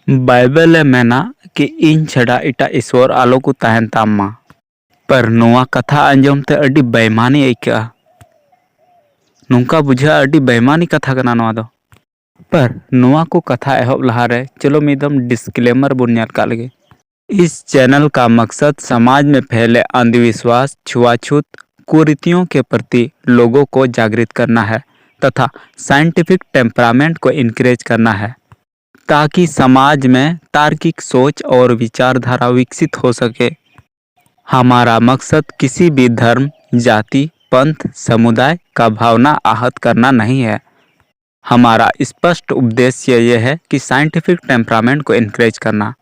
ᱵᱟᱭᱵᱮᱞᱮ ᱢᱮᱱᱟ ᱠᱤ ᱤᱧ ᱪᱷᱟᱰᱟ ᱮᱴᱟᱜ ᱤᱥᱣᱚᱨ ᱟᱞᱚ ᱠᱚ ᱛᱟᱦᱮᱱ ᱛᱟᱢ ᱢᱟ। ᱯᱟᱨ ᱱᱚᱣᱟ ᱠᱟᱛᱷᱟ ᱟᱸᱡᱚᱢ te ᱟᱹᱰᱤ ᱵᱮईमानी ᱟᱹᱭᱠᱟᱹᱜᱼᱟ। ᱱᱚᱝᱠᱟ ᱵᱩझᱷᱟᱹᱜᱼᱟ ᱟᱹᱰᱤ ᱵᱮईमानी ᱠᱟᱛᱷᱟ ᱠᱟᱱᱟ ᱱᱚᱣᱟ ᱫᱚ। पर नोआ को कथा एहब लहारे चलो मिदम डिस्क्लेमर बुन ᱧᱮᱞ काट लगे। इस चैनल का मकसद समाज में फैले अंधविश्वास, छुआछूत, कुरीतियों के प्रति लोगों को जागृत करना है तथा साइंटिफिक टेम्परामेंट को इनकरेज करना है ताकि समाज में तार्किक सोच और विचारधारा विकसित हो सके। हमारा मकसद किसी भी धर्म, जाति, पंथ, समुदाय का भावना आहत करना नहीं है। हमारा स्पष्ट उद्देश्य यह है कि साइंटिफिक टेम्परामेंट को इनकरेज करना।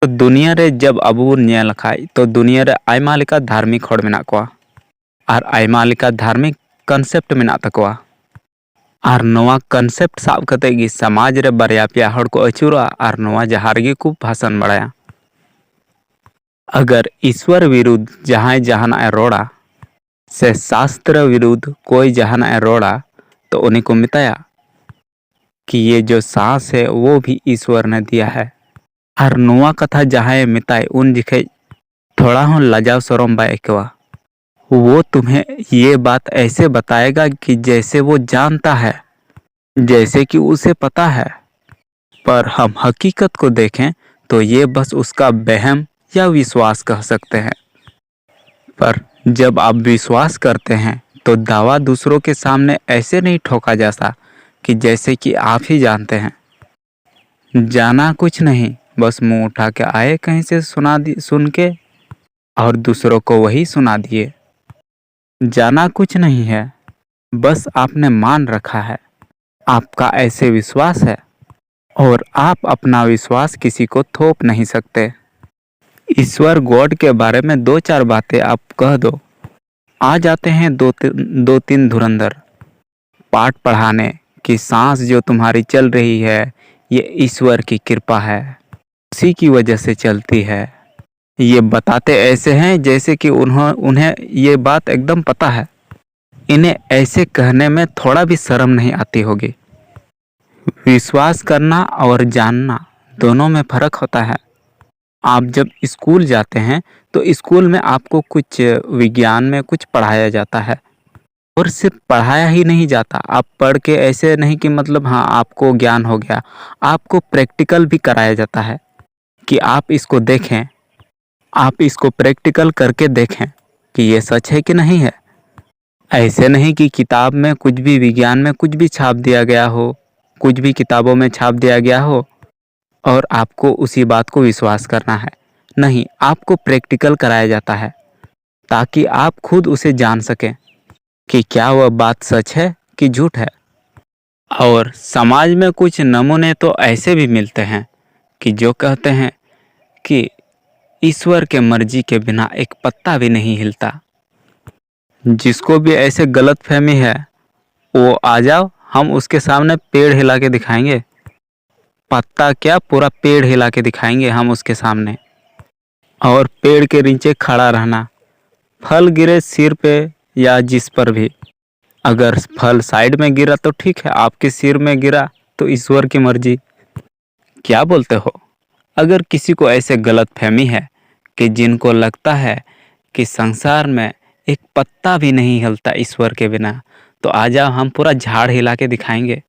तो दुनिया रे जब अबू बन नेल खाई तो दुनिया रे आयमा लेका धार्मिक हड़ मेना कोआ और आयमा लेका धार्मिक कॉन्सेप्ट मेना तकोआ और नोआ कॉन्सेप्ट साब कते गी समाज रे बारया पेया हड़ को अचुरा और नोआ जहां रेगे को भाषण बड़ाया। अगर ईश्वर विरुद्ध जहां जहाना रोड़ा से शास्त्र विरुद्ध कोई जहाना रोड़ा तो उन्हीं को मिताया कि ये जो सांस है वो भी ईश्वर ने दिया है। और नोआ कथा जहां मिताए उन जिखे थोड़ा हो लजाव शरम बाय अइकवा। वो तुम्हें ये बात ऐसे बताएगा कि जैसे वो जानता है, जैसे कि उसे पता है। पर हम हकीकत को देखें तो ये बस उसका वहम या विश्वास कह सकते हैं। पर जब आप विश्वास करते हैं तो दावा दूसरों के सामने ऐसे नहीं ठोका जाता कि जैसे कि आप ही जानते हैं। जाना कुछ नहीं, बस मुंह उठा के आए कहीं से सुन के और दूसरों को वही सुना दिए। जाना कुछ नहीं है, बस आपने मान रखा है, आपका ऐसे विश्वास है और आप अपना विश्वास किसी को थोप नहीं सकते। ईश्वर गॉड के बारे में दो चार बातें आप कह दो, आ जाते हैं दो तीन धुरंधर पाठ पढ़ाने कि सांस जो तुम्हारी चल रही है ये ईश्वर की कृपा है, उसी की वजह से चलती है। ये बताते ऐसे हैं जैसे कि उन्हें ये बात एकदम पता है। इन्हें ऐसे कहने में थोड़ा भी शर्म नहीं आती होगी। विश्वास करना और जानना दोनों में फर्क होता है। आप जब स्कूल जाते हैं तो स्कूल में आपको कुछ विज्ञान में कुछ पढ़ाया जाता है और सिर्फ पढ़ाया ही नहीं जाता। आप पढ़ के ऐसे नहीं कि मतलब हाँ आपको ज्ञान हो गया, आपको प्रैक्टिकल भी कराया जाता है कि आप इसको देखें, आप इसको प्रैक्टिकल करके देखें कि ये सच है कि नहीं है। ऐसे नहीं कि किताब में कुछ भी विज्ञान में कुछ भी छाप दिया गया हो, कुछ भी किताबों में छाप दिया गया हो और आपको उसी बात को विश्वास करना है। नहीं, आपको प्रैक्टिकल कराया जाता है ताकि आप खुद उसे जान सकें कि क्या वह बात सच है कि झूठ है। और समाज में कुछ नमूने तो ऐसे भी मिलते हैं कि जो कहते हैं कि ईश्वर के मर्जी के बिना एक पत्ता भी नहीं हिलता। जिसको भी ऐसे गलतफहमी है वो आ जाओ, हम उसके सामने पेड़ हिला के दिखाएंगे। पत्ता क्या, पूरा पेड़ हिला के दिखाएंगे हम उसके सामने। और पेड़ के नीचे खड़ा रहना, फल गिरे सिर पे या जिस पर भी, अगर फल साइड में गिरा तो ठीक है, आपके सिर में गिरा तो ईश्वर की मर्जी। क्या बोलते हो? अगर किसी को ऐसे गलतफहमी है कि जिनको लगता है कि संसार में एक पत्ता भी नहीं हिलता ईश्वर के बिना, तो आ जाओ, हम पूरा झाड़ हिला के दिखाएंगे।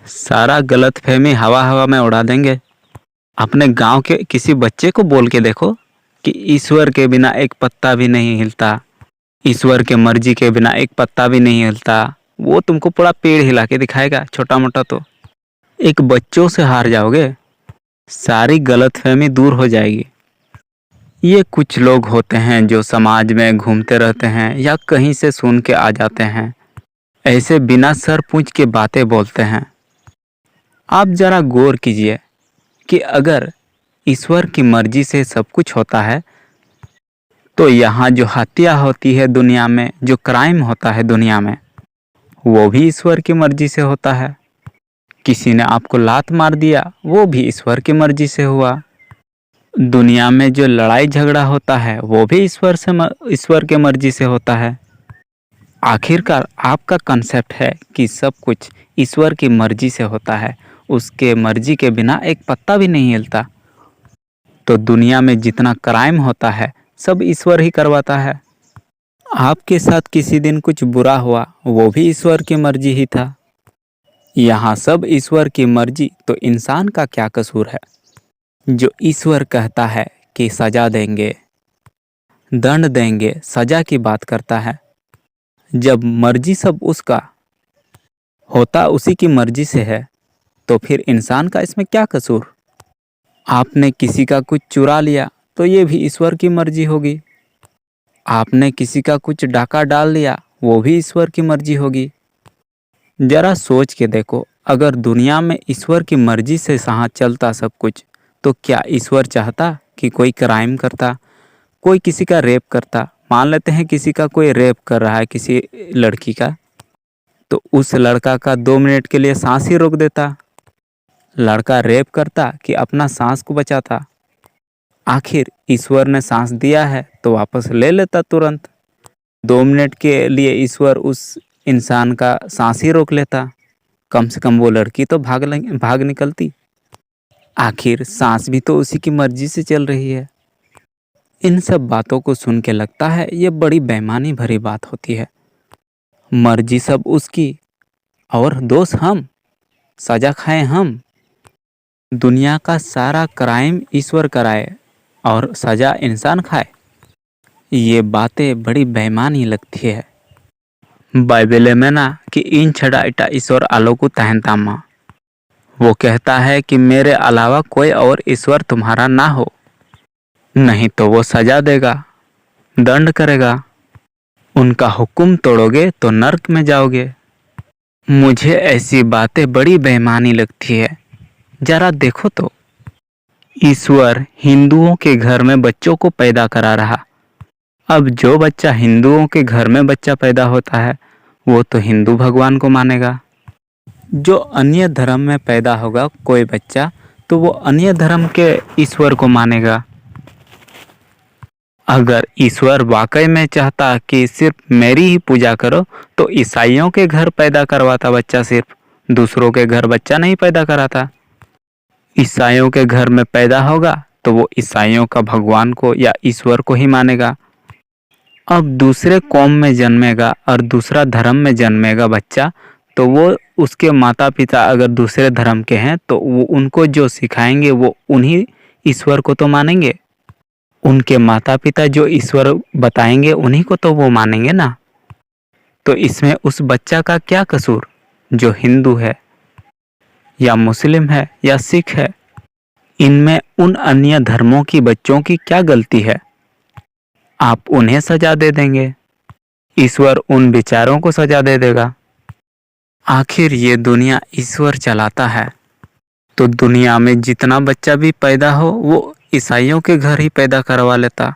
सारा गलतफहमी हवा हवा में उड़ा देंगे। अपने गांव के किसी बच्चे को बोल के देखो कि ईश्वर के बिना एक पत्ता भी नहीं हिलता, ईश्वर के मर्जी के बिना एक पत्ता भी नहीं हिलता, वो तुमको पूरा पेड़ हिला के दिखाएगा। छोटा मोटा तो एक बच्चों से हार जाओगे, सारी गलतफहमी दूर हो जाएगी। ये कुछ लोग होते हैं जो समाज में घूमते रहते हैं या कहीं से सुन के आ जाते हैं, ऐसे बिना सर पूछ के बातें बोलते हैं। आप जरा गौर कीजिए कि अगर ईश्वर की मर्जी से सब कुछ होता है तो यहाँ जो हत्या होती है दुनिया में, जो क्राइम होता है दुनिया में, वो भी ईश्वर की मर्जी से होता है। किसी ने आपको लात मार दिया, वो भी ईश्वर की मर्जी से हुआ। दुनिया में जो लड़ाई झगड़ा होता है वो भी ईश्वर के मर्जी से होता है। आखिरकार आपका कंसेप्ट है कि सब कुछ ईश्वर की मर्जी से होता है उसके मर्जी के बिना एक पत्ता भी नहीं हिलता। तो दुनिया में जितना क्राइम होता है सब ईश्वर ही करवाता है। आपके साथ किसी दिन कुछ बुरा हुआ, वो भी ईश्वर की मर्जी ही था। यहाँ सब ईश्वर की मर्जी, तो इंसान का क्या कसूर है? जो ईश्वर कहता है कि सजा देंगे, दंड देंगे, सजा की बात करता है। जब मर्जी सब उसका होता उसी की मर्जी से है, तो फिर इंसान का इसमें क्या कसूर? आपने किसी का कुछ चुरा लिया तो ये भी ईश्वर की मर्जी होगी। आपने किसी का कुछ डाका डाल लिया, वो भी ईश्वर की मर्जी होगी। जरा सोच के देखो, अगर दुनिया में ईश्वर की मर्जी से साथ चलता सब कुछ, तो क्या ईश्वर चाहता कि कोई क्राइम करता, कोई किसी का रेप करता? मान लेते हैं किसी का कोई रेप कर रहा है किसी लड़की का, तो उस लड़का का 2 मिनट के लिए सांस ही रोक देता। लड़का रेप करता कि अपना सांस को बचाता? आखिर ईश्वर ने सांस दिया है तो वापस ले लेता तुरंत। 2 मिनट के लिए ईश्वर उस इंसान का सांस ही रोक लेता, कम से कम वो लड़की तो भाग निकलती। आखिर सांस भी तो उसी की मर्जी से चल रही है। इन सब बातों को सुन के लगता है ये बड़ी बेईमानी भरी बात होती है। मर्जी सब उसकी और दोष हम, सजा खाएं हम। दुनिया का सारा क्राइम ईश्वर कराए और सजा इंसान खाए। ये बातें बड़ी बेईमानी लगती है। बाइबल में ना कि इन छड़ा इटा ईश्वर आलोकु तहनतामा, वो कहता है कि मेरे अलावा कोई और ईश्वर तुम्हारा ना हो, नहीं तो वो सजा देगा, दंड करेगा। उनका हुक्म तोड़ोगे तो नर्क में जाओगे। मुझे ऐसी बातें बड़ी बेईमानी लगती है। जरा देखो तो, ईश्वर हिंदुओं के घर में बच्चों को पैदा करा रहा। अब जो बच्चा हिंदुओं के घर में बच्चा पैदा होता है वो तो हिंदू भगवान को मानेगा। जो अन्य धर्म में पैदा होगा कोई बच्चा, तो वो अन्य धर्म के ईश्वर को मानेगा। अगर ईश्वर वाकई में चाहता कि सिर्फ मेरी ही पूजा करो, तो ईसाइयों के घर पैदा करवाता बच्चा, सिर्फ दूसरों के घर बच्चा नहीं पैदा कराता। ईसाइयों के घर में पैदा होगा तो वो ईसाइयों का भगवान को या ईश्वर को ही मानेगा। अब दूसरे कौम में जन्मेगा और दूसरा धर्म में जन्मेगा बच्चा, तो वो उसके माता पिता अगर दूसरे धर्म के हैं तो वो उनको जो सिखाएंगे वो उन्हीं ईश्वर को तो मानेंगे। उनके माता पिता जो ईश्वर बताएंगे उन्हीं को तो वो मानेंगे ना। तो इसमें उस बच्चा का क्या कसूर, जो हिंदू है या मुस्लिम है या सिख है? इनमें उन अन्य धर्मों की बच्चों की क्या गलती है? आप उन्हें सजा दे देंगे, ईश्वर उन बेचारों को सजा दे देगा। आखिर ये दुनिया ईश्वर चलाता है, तो दुनिया में जितना बच्चा भी पैदा हो वो ईसाइयों के घर ही पैदा करवा लेता।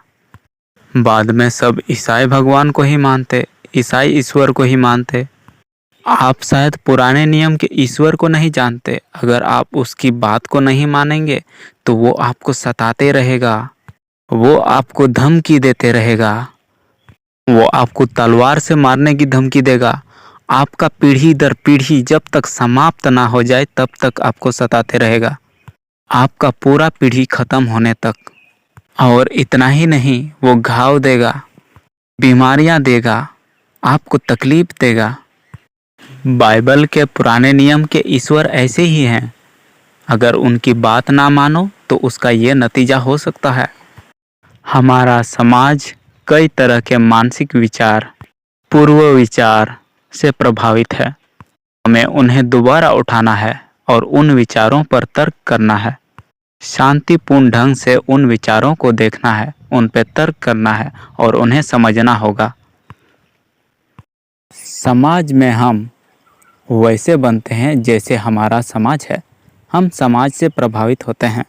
बाद में सब ईसाई भगवान को ही मानते, ईसाई ईश्वर को ही मानते। आप शायद पुराने नियम के ईश्वर को नहीं जानते। अगर आप उसकी बात को नहीं मानेंगे तो वो आपको सताते रहेगा, वो आपको धमकी देते रहेगा, वो आपको तलवार से मारने की धमकी देगा। आपका पीढ़ी दर पीढ़ी जब तक समाप्त ना हो जाए तब तक आपको सताते रहेगा, आपका पूरा पीढ़ी खत्म होने तक। और इतना ही नहीं, वो घाव देगा, बीमारियां देगा, आपको तकलीफ देगा। बाइबल के पुराने नियम के ईश्वर ऐसे ही हैं। अगर उनकी बात ना मानो तो उसका ये नतीजा हो सकता है। हमारा समाज कई तरह के मानसिक विचार, पूर्व विचार से प्रभावित है। हमें उन्हें दोबारा उठाना है और उन विचारों पर तर्क करना है। शांतिपूर्ण ढंग से उन विचारों को देखना है, उन पर तर्क करना है और उन्हें समझना होगा। समाज में हम वैसे बनते हैं जैसे हमारा समाज है। हम समाज से प्रभावित होते हैं।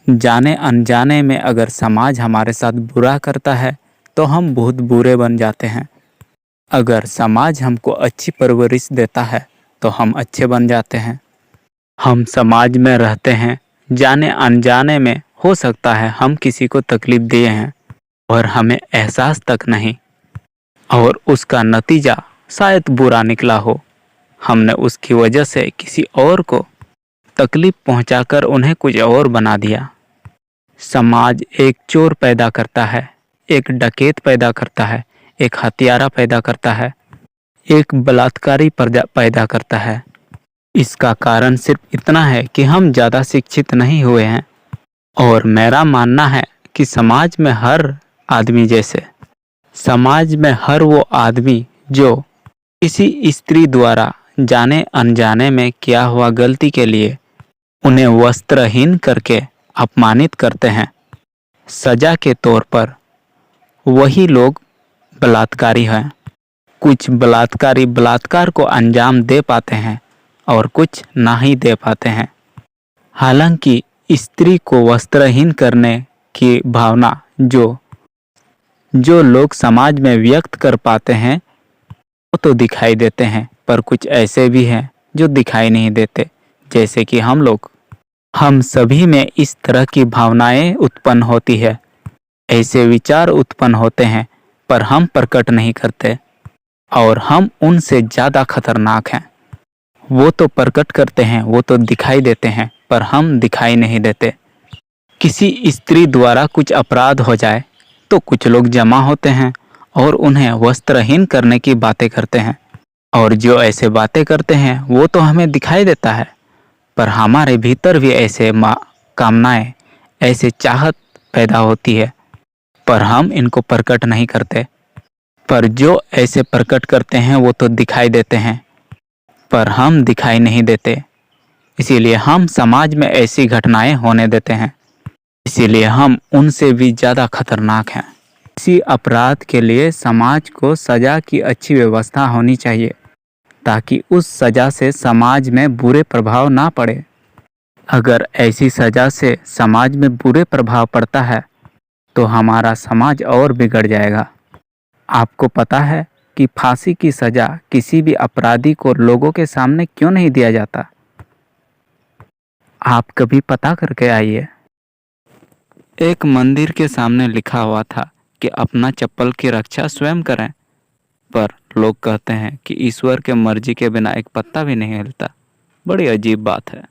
जाने अनजाने में अगर समाज हमारे साथ बुरा करता है तो हम बहुत बुरे बन जाते हैं। अगर समाज हमको अच्छी परवरिश देता है तो हम अच्छे बन जाते हैं। हम समाज में रहते हैं, जाने अनजाने में हो सकता है हम किसी को तकलीफ दिए हैं और हमें एहसास तक नहीं, और उसका नतीजा शायद बुरा निकला हो। हमने उसकी वजह से किसी और को तकलीफ पहुंचाकर उन्हें कुछ और बना दिया। समाज एक चोर पैदा करता है, एक डकैत पैदा करता है, एक हत्यारा पैदा करता है, एक बलात्कारी पैदा करता है। इसका कारण सिर्फ इतना है कि हम ज़्यादा शिक्षित नहीं हुए हैं। और मेरा मानना है कि समाज में हर आदमी जैसे समाज में हर वो आदमी जो किसी स्त्री द्वारा जाने अनजाने में किया हुआ गलती के लिए उन्हें वस्त्रहीन करके अपमानित करते हैं, सजा के तौर पर वही लोग बलात्कारी हैं। कुछ बलात्कारी बलात्कार को अंजाम दे पाते हैं और कुछ ना ही दे पाते हैं। हालांकि स्त्री को वस्त्रहीन करने की भावना जो लोग समाज में व्यक्त कर पाते हैं वो तो दिखाई देते हैं, पर कुछ ऐसे भी हैं जो दिखाई नहीं देते, जैसे कि हम लोग। हम सभी में इस तरह की भावनाएं उत्पन्न होती है, ऐसे विचार उत्पन्न होते हैं, पर हम प्रकट नहीं करते और हम उनसे ज़्यादा खतरनाक हैं। वो तो प्रकट करते हैं, वो तो दिखाई देते हैं, पर हम दिखाई नहीं देते। किसी स्त्री द्वारा कुछ अपराध हो जाए तो कुछ लोग जमा होते हैं और उन्हें वस्त्रहीन करने की बातें करते हैं, और जो ऐसे बातें करते हैं वो तो हमें दिखाई देता है, पर हमारे भीतर भी ऐसे कामनाएं, ऐसे चाहत पैदा होती है, पर हम इनको प्रकट नहीं करते। पर जो ऐसे प्रकट करते हैं वो तो दिखाई देते हैं, पर हम दिखाई नहीं देते। इसीलिए हम समाज में ऐसी घटनाएं होने देते हैं, इसीलिए हम उनसे भी ज़्यादा खतरनाक हैं। किसी अपराध के लिए समाज को सज़ा की अच्छी व्यवस्था होनी चाहिए, ताकि उस सज़ा से समाज में बुरे प्रभाव ना पड़े। अगर ऐसी सज़ा से समाज में बुरे प्रभाव पड़ता है तो हमारा समाज और बिगड़ जाएगा। आपको पता है कि फांसी की सज़ा किसी भी अपराधी को लोगों के सामने क्यों नहीं दिया जाता? आप कभी पता करके आइए। एक मंदिर के सामने लिखा हुआ था कि अपना चप्पल की रक्षा स्वयं करें, पर लोग कहते हैं कि ईश्वर के मर्जी के बिना एक पत्ता भी नहीं हिलता। बड़ी अजीब बात है।